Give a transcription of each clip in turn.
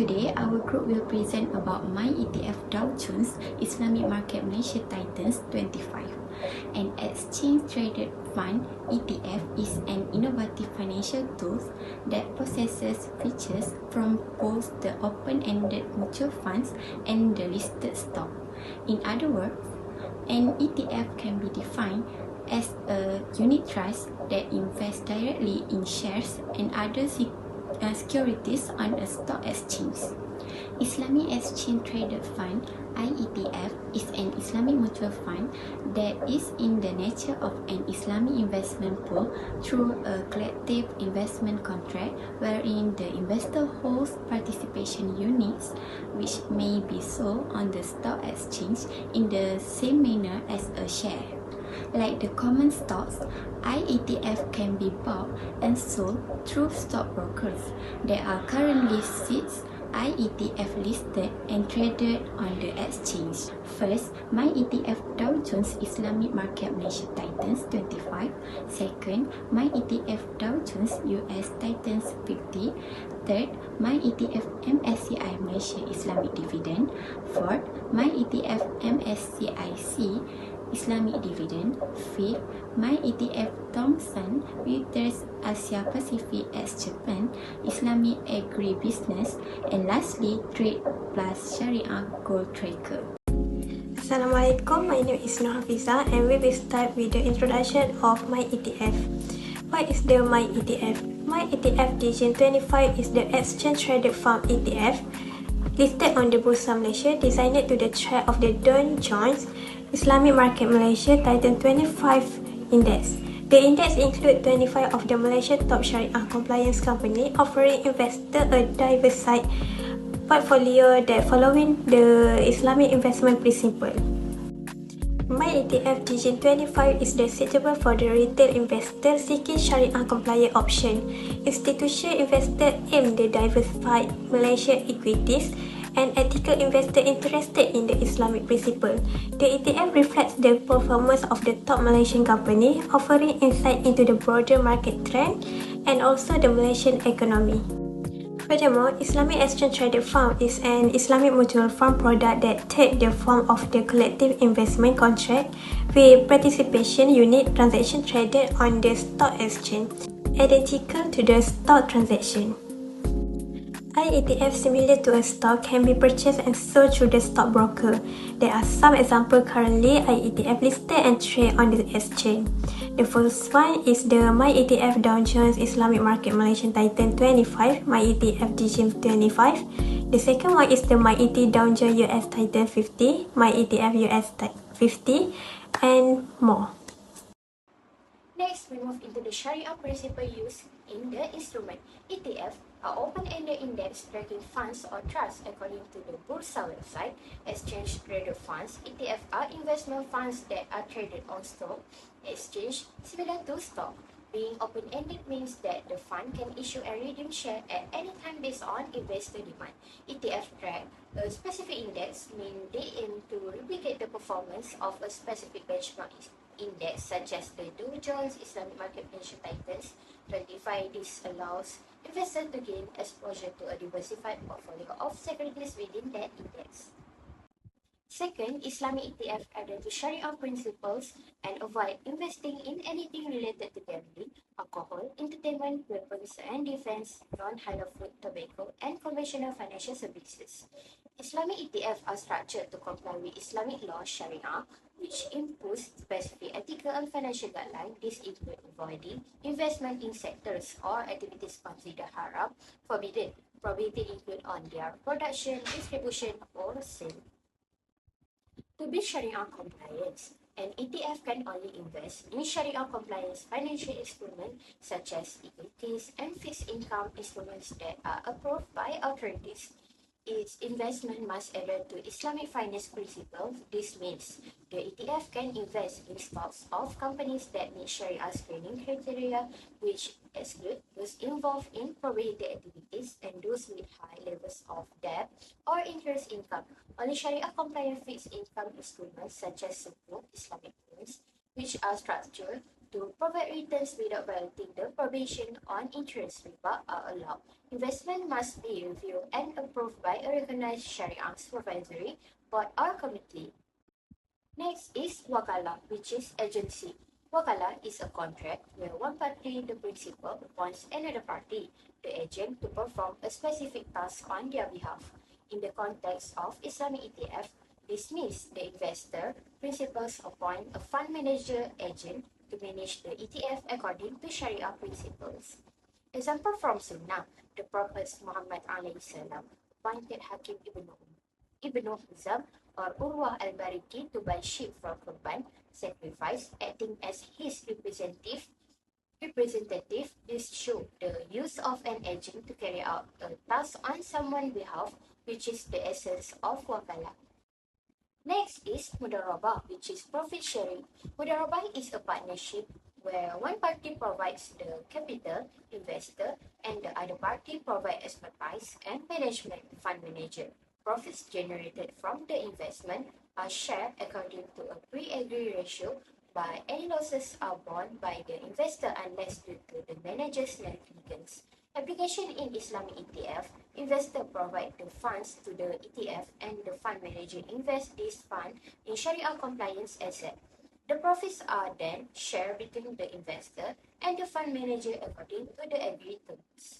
Today, our group will present about MyETF-DowJones Islamic Market Malaysia Titans 25. An exchange-traded fund ETF is an innovative financial tool that possesses features from both the open-ended mutual funds and the listed stock. In other words, an ETF can be defined as a unit trust that invests directly in shares and other securities on a stock exchange. Islamic Exchange Traded Fund (IETF) is an Islamic mutual fund that is in the nature of an Islamic investment pool through a collective investment contract wherein the investor holds participation units which may be sold on the stock exchange in the same manner as a share. Like the common stocks, IETF can be bought and sold through stockbrokers. There are currently 6 IETF listed and traded on the exchange. First, MyETF-DowJones Islamic Market Malaysia Titans 25. Second, MyETF-DowJones US Titans 50. Third, MyETF-MSCI Malaysia Islamic Dividend. Fourth, MyETF-MSCIC Islamic Dividend. Fifth, MyETF Thomson Reuters Asia Pacific ex Japan Islamic Agribusiness, and lastly, Trade Plus Sharia Gold Tracker. Assalamualaikum, my name is NORHAFIZA and we will start with the introduction of MyETF. What is the MyETF? MyETF-DJIM25 is the exchange traded fund ETF listed on the Bursa Malaysia, designed to the track of the DowJones Islamic Market Malaysia Titan 25 Index. The index includes 25 of the Malaysia top Sharia compliance company, offering investors a diversified portfolio that following the Islamic investment principle. MyETF-DJIM25 is suitable for the retail investor seeking Sharia compliant option. Institutional investors aim the diversified Malaysia equities and ethical investor interested in the Islamic principle. The ETF reflects the performance of the top Malaysian company, offering insight into the broader market trend and also the Malaysian economy. Furthermore, Islamic Exchange Traded Fund is an Islamic mutual fund product that takes the form of the collective investment contract with participation unit transaction traded on the stock exchange, identical to the stock transaction. IETF, similar to a stock, can be purchased and sold through the stockbroker. There are some examples currently IETF listed and traded on the exchange. The first one is the MyETF-DowJones Islamic Market Malaysian Titan 25, MyETF-DJIM25. The second one is the MyET-DowJones US Titan 50, MyETF US 50, and more. Next, we move into the Sharia principle used in the instrument. ETF are open-ended index tracking funds or trusts according to the Bursa website. Exchange traded funds, ETF, are investment funds that are traded on stock exchange similar to stock. Being open-ended means that the fund can issue and redeem share at any time based on investor demand. ETF track a specific index, meaning they aim to replicate the performance of a specific benchmark index such as the DowJones Islamic Market Malaysia Titans 25. This allows investors to gain exposure to a diversified portfolio of securities within that index. Second, Islamic ETF adhere to Sharia principles and avoid investing in anything related to gambling, alcohol, entertainment, weapons and defense, non-halal food, tobacco, and conventional financial services. Islamic ETFs are structured to comply with Islamic law Sharia, which impose specific ethical and financial guidelines. This include avoiding investment in sectors or activities considered haram, forbidden, prohibited include on their production, distribution, or sale. To be Sharia compliance, an ETF can only invest in Sharia compliance financial instruments such as equities and fixed income instruments that are approved by authorities. Its investment must adhere to Islamic finance principles. This means the ETF can invest in stocks of companies that meet Sharia screening criteria, which exclude those involved in prohibited activities and those with high levels of debt or interest income. Only Sharia-compliant fixed income instruments such as Sukuk Islamic loans, which are structured To provide returns without violating the provision on interest riba are allowed. Investment must be reviewed and approved by a recognized Sharia supervisory board or committee. Next is wakala, which is agency. Wakala is a contract where one party, the principal, appoints another party, the agent, to perform a specific task on their behalf. In the context of Islamic ETF, this means the investor, principals appoint a fund manager agent to manage the ETF according to Sharia principles. Example from Sunnah, the Prophet Muhammad appointed Hakim Ibn Hizam or Urwah al-Bariki to buy sheep from Kurban, sacrifice, acting as his representative. This shows the use of an agent to carry out a task on someone's behalf, which is the essence of wakala. Next is mudarabah, which is profit sharing. Mudarabah is a partnership where one party provides the capital, investor, and the other party provides expertise and management, fund manager. Profits generated from the investment are shared according to a pre-agreed ratio, but any losses are borne by the investor unless due to the manager's negligence. Application in Islamic ETF, investor provide the funds to the ETF and the fund manager invests this fund in Sharia compliance asset. The profits are then shared between the investor and the fund manager according to the agreed terms.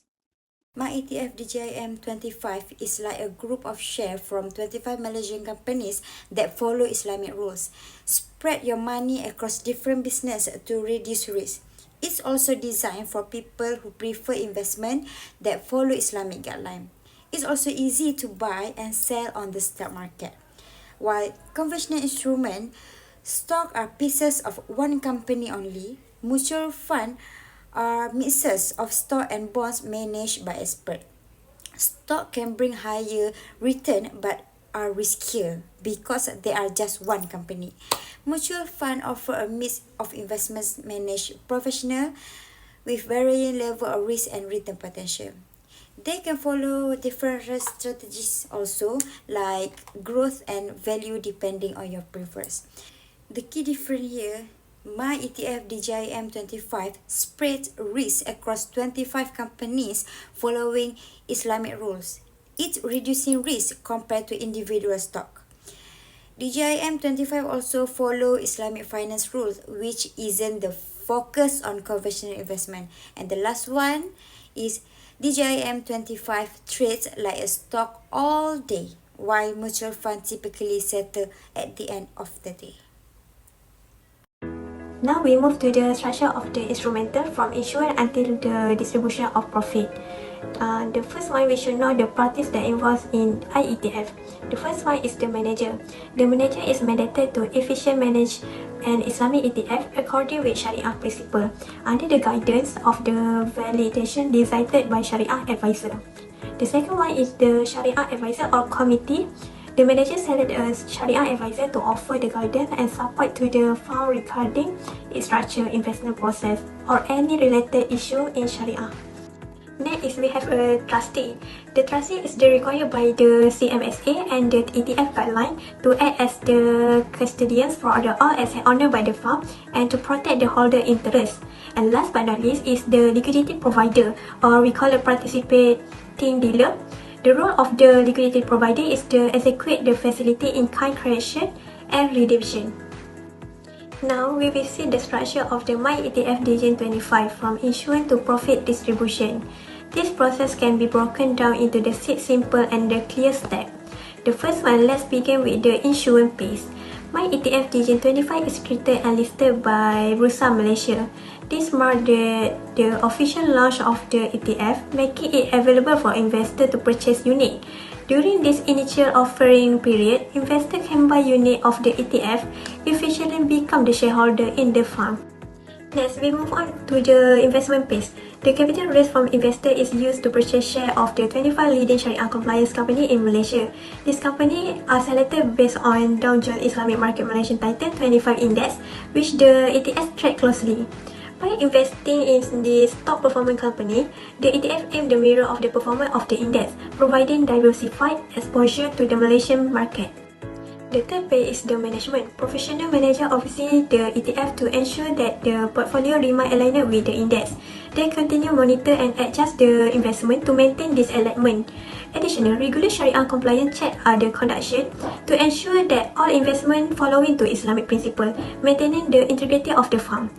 MyETF-DJIM25 is like a group of shares from 25 Malaysian companies that follow Islamic rules. Spread your money across different businesses to reduce risk. It's also designed for people who prefer investment that follow Islamic guidelines. It's also easy to buy and sell on the stock market. While conventional instruments, stocks are pieces of one company only. Mutual funds are mixes of stock and bonds managed by experts. Stock can bring higher return but are riskier because they are just one company. Mutual funds offer a mix of investments managed professional with varying level of risk and return potential. They can follow different risk strategies also, like growth and value depending on your preference. The key difference here, MyETF-DJIM25 spreads risk across 25 companies following Islamic rules. It's reducing risk compared to individual stock. DJIM25 also follow Islamic finance rules, which isn't the focus on conventional investment. And the last one is DJIM25 trades like a stock all day, while mutual funds typically settle at the end of the day. Now we move to the structure of the instrumental from issuance until the distribution of profit. The first one, we should know the parties that involved in IETF. The first one is the manager. The manager is mandated to efficiently manage an Islamic ETF according with Sharia principle under the guidance of the validation decided by Sharia advisor. The second one is the Sharia advisor or committee. The manager selects a Sharia advisor to offer the guidance and support to the fund regarding its structure, investment process, or any related issue in Sharia. Next is we have a trustee. The trustee is required by the CMSA and the ETF guideline to act as the custodians for the all assets owned by the fund and to protect the holder interest. And last but not least is the liquidity provider, or we call a participating dealer. The role of the liquidity provider is to execute the facility in kind creation and redemption. Now we will see the structure of the MyETF-DJIM25 from issuance to profit distribution. This process can be broken down into the 6 simple and the clear steps. The first one, let's begin with the issuance phase. MyETF-DJIM25 is created and listed by Bursa Malaysia. This marks the official launch of the ETF, making it available for investors to purchase unit. During this initial offering period, investors can buy unit of the ETF, efficiently become the shareholder in the fund. Next, we move on to the investment phase. The capital raised from investor is used to purchase share of the 25 leading Sharia compliance company in Malaysia. These companies are selected based on DowJones Islamic Market Malaysian Titan 25 Index, which the ETF track closely. By investing in this top performing company, the ETF aims the mirror of the performance of the index, providing diversified exposure to the Malaysian market. The third phase is the management. Professional manager oversee the ETF to ensure that the portfolio remain aligned with the index. They continue monitor and adjust the investment to maintain this alignment. Additional regular Sharia compliance check are the conduction to ensure that all investment following to Islamic principle, maintaining the integrity of the firm.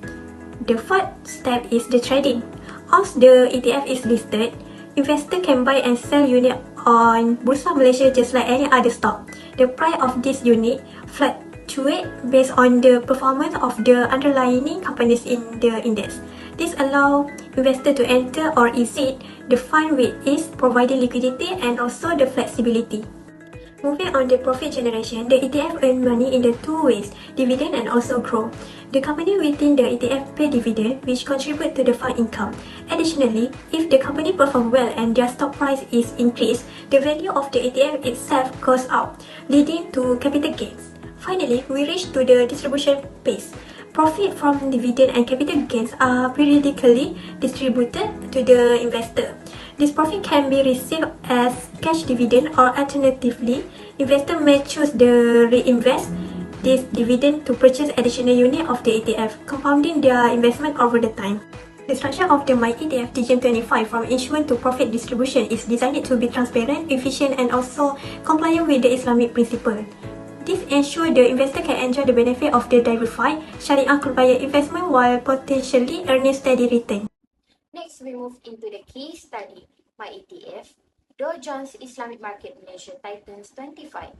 The fourth step is the trading. Once the ETF is listed, investor can buy and sell unit on Bursa Malaysia just like any other stock. The price of this unit fluctuate based on the performance of the underlying companies in the index. This allows investor to enter or exit the fund with ease, providing liquidity and also the flexibility. Moving on the profit generation, the ETF earn money in the two ways, dividend and also growth. The company within the ETF pay dividend, which contribute to the fund income. Additionally, if the company perform well and their stock price is increased, the value of the ETF itself goes up, leading to capital gains. Finally, we reach to the distribution phase. Profit from dividend and capital gains are periodically distributed to the investor. This profit can be received as cash dividend or alternatively, investor may choose to reinvest this dividend to purchase additional unit of the ETF, compounding their investment over the time. The structure of the MyETF-DJIM25 from issuance to profit distribution is designed to be transparent, efficient and also compliant with the Islamic principle. This ensures the investor can enjoy the benefit of the diversified Sharia-compliant investment while potentially earning steady return. Next, we move into the case study, MyETF, DowJones Islamic Market Malaysia Titans 25.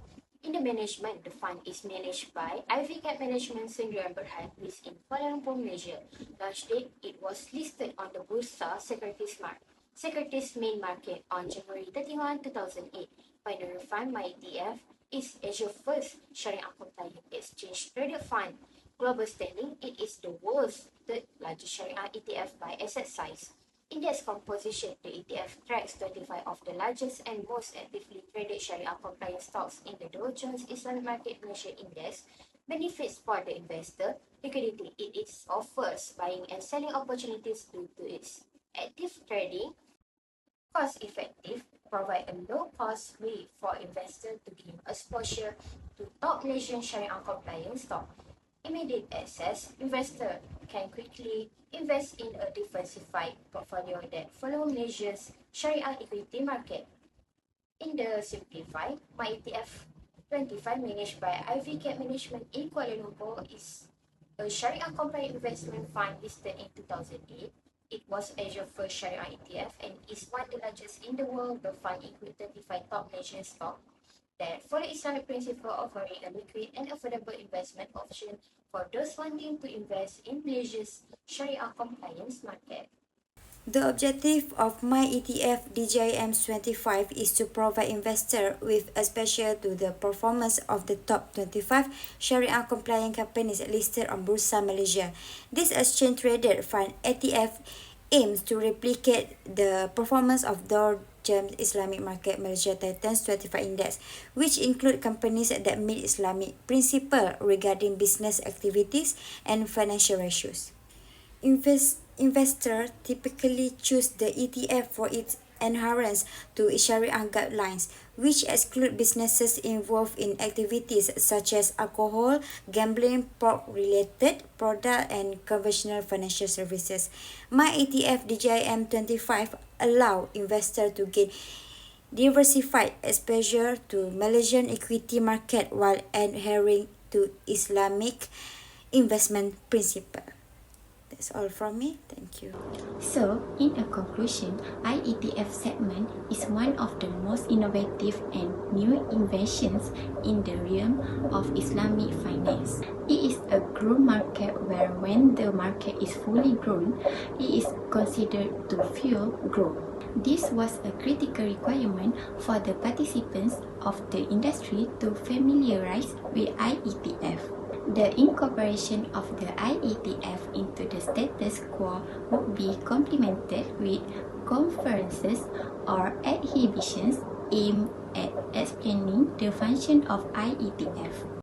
In the management, the fund is managed by IVCAP Management Sdn Berhad based in Kuala Lumpur, Malaysia. Launch date, it was listed on the Bursa Securities Main Market on January 31, 2008. Binary Fund MyETF is Asia's first Sharia-compliant exchange-traded fund. Global standing, it is the world's third largest Sharia ETF by asset size. Index composition, the ETF tracks 25 of the largest and most actively traded Sharia-compliant stocks in the Dow Jones Islamic Market Malaysia Index. Benefits for the investor, liquidity, it offers buying and selling opportunities due to its active trading, cost-effective, provide a low-cost way for investors to gain exposure to top Malaysian Sharia-compliant stock. Immediate access, investor can quickly invest in a diversified portfolio that follows Malaysia's Sharia equity market. In the simplified, MyETF-25 managed by IVCAP Management in Kuala Lumpur is a Sharia-compliant investment fund listed in 2008. It was Asia's first Sharia ETF and is one of the largest in the world. The fund includes 35 top Malaysian stocks that follow Islamic principle, offering a liquid and affordable investment option for those wanting to invest in Malaysia's Sharia compliance market. The objective of MyETF-DJIM25 is to provide investors with exposure to the performance of the top 25 Sharia-compliant companies listed on Bursa Malaysia. This exchange-traded fund ETF aims to replicate the performance of DowJones Islamic Market Malaysia Titans 25 Index, which include companies that meet Islamic principles regarding business activities and financial ratios. Investors typically choose the ETF for its adherence to Sharia guidelines, which exclude businesses involved in activities such as alcohol, gambling, pork-related products, and conventional financial services. MyETF-DJIM25 allow investors to gain diversified exposure to Malaysian equity market while adhering to Islamic investment principles. That's all from me. Thank you. So, in a conclusion, IETF segment is one of the most innovative and new inventions in the realm of Islamic finance. It is a growth market where when the market is fully grown, it is considered to fuel growth. This was a critical requirement for the participants of the industry to familiarize with IETF. The incorporation of the IETF into the status quo would be complemented with conferences or exhibitions aimed at explaining the function of IETF.